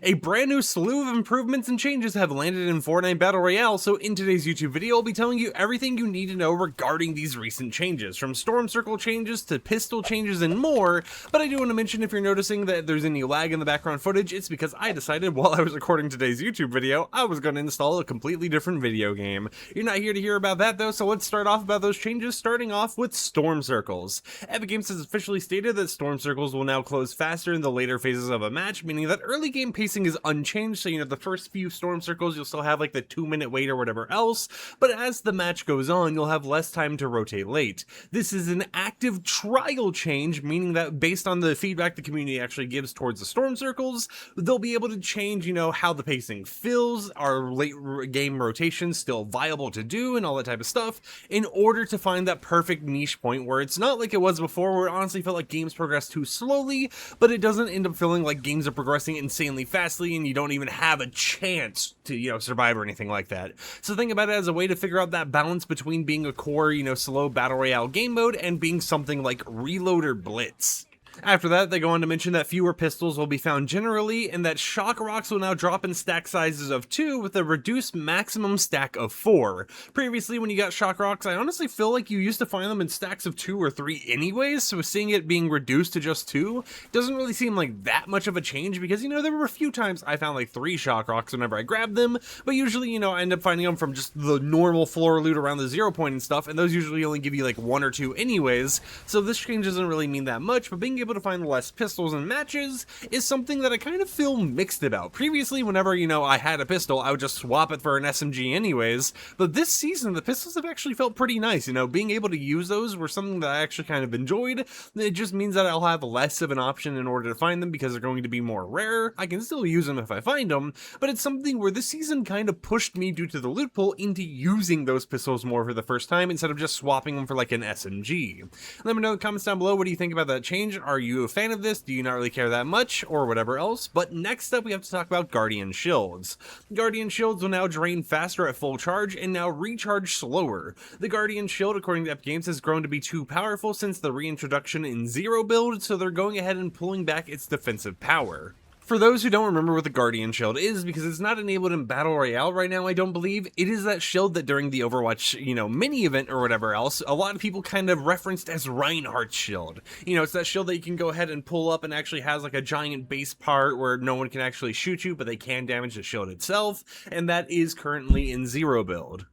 A brand new slew of improvements and changes have landed in Fortnite Battle Royale, so in today's YouTube video I'll be telling you everything you need to know regarding these recent changes, from storm circle changes to pistol changes and more. But I do want to mention, if you're noticing that there's any lag in the background footage, it's because I decided while I was recording today's YouTube video I was going to install a completely different video game. You're not here to hear about that though, so let's start off about those changes, starting off with storm circles. Epic Games has officially stated that storm circles will now close faster in the later phases of a match, meaning that early game pacing is unchanged. So the first few storm circles you'll still have like the 2-minute wait or whatever else, but as the match goes on you'll have less time to rotate late. This is an active trial change, meaning that based on the feedback the community actually gives towards the storm circles, they'll be able to change how the pacing feels, are late game rotations still viable to do, and all that type of stuff, in order to find that perfect niche point where it's not like it was before, where it honestly felt like games progress too slowly, but it doesn't end up feeling like games are progressing insanely fastly and you don't even have a chance to survive or anything like that. So think about it as a way to figure out that balance between being a core slow battle royale game mode and being something like reload or blitz. After that, they go on to mention that fewer pistols will be found generally, and that shock rocks will now drop in stack sizes of 2 with a reduced maximum stack of 4. Previously, when you got shock rocks, I honestly feel like you used to find them in stacks of 2 or 3 anyways, so seeing it being reduced to just 2 doesn't really seem like that much of a change, because there were a few times I found like 3 shock rocks whenever I grabbed them, but usually I end up finding them from just the normal floor loot around the 0 point and stuff, and those usually only give you like 1 or 2 anyways, so this change doesn't really mean that much. But being able to find less pistols in matches is something that I kind of feel mixed about. Previously, whenever I had a pistol, I would just swap it for an SMG anyways, but this season the pistols have actually felt pretty nice. Being able to use those were something that I actually kind of enjoyed. It just means that I'll have less of an option in order to find them because they're going to be more rare. I can still use them if I find them, but it's something where this season kind of pushed me, due to the loot pool, into using those pistols more for the first time instead of just swapping them for like an SMG. Let me know in the comments down below, what do you think about that change? Are you a fan of this? Do you not really care that much, or whatever else? But next up we have to talk about Guardian Shields. Guardian Shields will now drain faster at full charge and now recharge slower. The Guardian Shield, according to Epic Games, has grown to be too powerful since the reintroduction in Zero build, so they're going ahead and pulling back its defensive power. For those who don't remember what the Guardian Shield is, because it's not enabled in Battle Royale right now, I don't believe, it is that shield that during the Overwatch, mini event or whatever else, a lot of people kind of referenced as Reinhardt's shield. It's that shield that you can go ahead and pull up and actually has like a giant base part where no one can actually shoot you, but they can damage the shield itself, and that is currently in Zero build.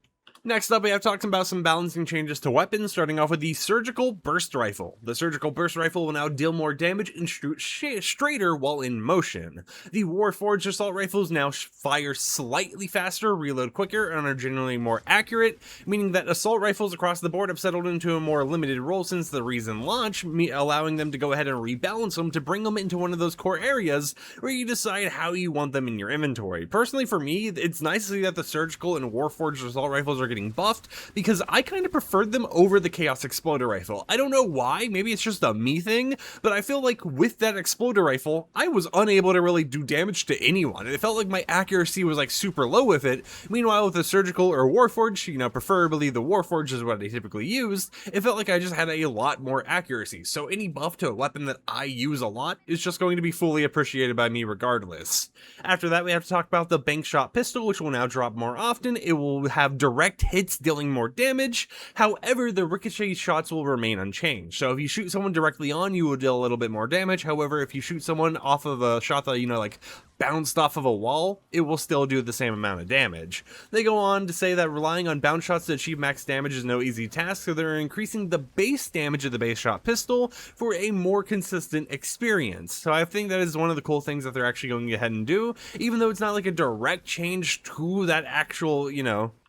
Next up, we have talked about some balancing changes to weapons, starting off with the Surgical Burst Rifle. The Surgical Burst Rifle will now deal more damage and shoot straighter while in motion. The Warforged Assault Rifles now fire slightly faster, reload quicker, and are generally more accurate, meaning that assault rifles across the board have settled into a more limited role since the recent launch, allowing them to go ahead and rebalance them to bring them into one of those core areas where you decide how you want them in your inventory. Personally, for me, it's nice to see that the Surgical and Warforged Assault Rifles are getting buffed, because I kind of preferred them over the Chaos Exploder Rifle. I don't know why, maybe it's just a me thing, but I feel like with that Exploder Rifle, I was unable to really do damage to anyone. It felt like my accuracy was like super low with it. Meanwhile, with the Surgical or Warforged, preferably the Warforged is what I typically used, it felt like I just had a lot more accuracy. So any buff to a weapon that I use a lot is just going to be fully appreciated by me regardless. After that, we have to talk about the Bank Shot Pistol, which will now drop more often. It will have direct hits dealing more damage. However, the ricochet shots will remain unchanged. So if you shoot someone directly on, you will deal a little bit more damage. However, if you shoot someone off of a shot that, like bounced off of a wall, it will still do the same amount of damage. They go on to say that relying on bounce shots to achieve max damage is no easy task, so they're increasing the base damage of the base shot pistol for a more consistent experience. So I think that is one of the cool things that they're actually going ahead and do, even though it's not like a direct change to that actual,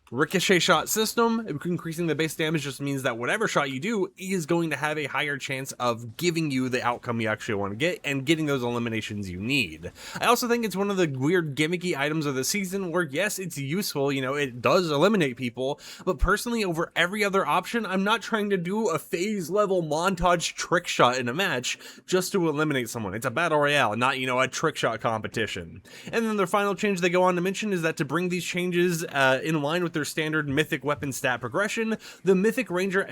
ricochet shot system. Increasing the base damage just means that whatever shot you do is going to have a higher chance of giving you the outcome you actually want to get and getting those eliminations you need. I also think it's one of the weird gimmicky items of the season where, yes, it's useful, it does eliminate people, but personally, over every other option, I'm not trying to do a phase level montage trick shot in a match just to eliminate someone. It's a battle royale, not, a trick shot competition. And then the final change they go on to mention is that to bring these changes in line with their standard mythic weapon stat progression, the mythic ranger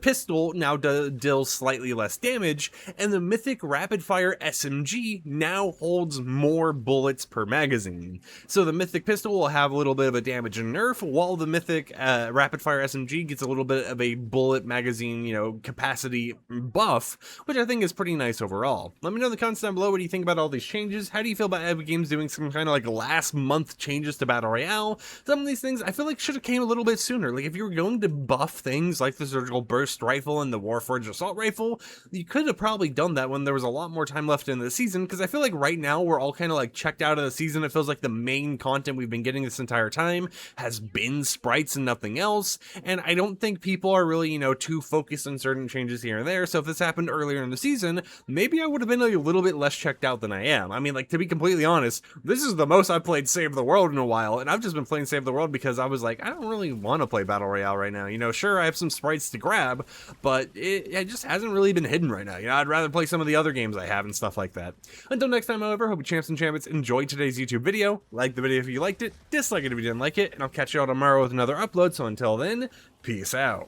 pistol now deals slightly less damage, and the mythic rapid fire SMG now holds more bullets per magazine. So the mythic pistol will have a little bit of a damage and nerf, while the mythic rapid fire SMG gets a little bit of a bullet magazine, capacity buff, which I think is pretty nice overall. Let me know in the comments down below what do you think about all these changes. How do you feel about Epic Games doing some kind of like last month changes to Battle Royale? Some of these things I feel like should have came a little bit sooner. Like if you were going to buff things like the surgical burst rifle and the Warforged assault rifle, you could have probably done that when there was a lot more time left in the season, because I feel like right now we're all kind of like checked out of the season. It feels like the main content we've been getting this entire time has been sprites and nothing else, and I don't think people are really, too focused on certain changes here and there. So if this happened earlier in the season, maybe I would have been a little bit less checked out than I am. I mean, like, to be completely honest, this is the most I've played Save the World in a while, and I've just been playing Save the World because I was like, I don't really want to play Battle Royale right now. Sure, I have some sprites to grab, but it just hasn't really been hidden right now. I'd rather play some of the other games I have and stuff like that. Until next time, however, hope you champs and champions enjoyed today's YouTube video. Like the video if you liked it, dislike it if you didn't like it, and I'll catch you all tomorrow with another upload. So until then, peace out.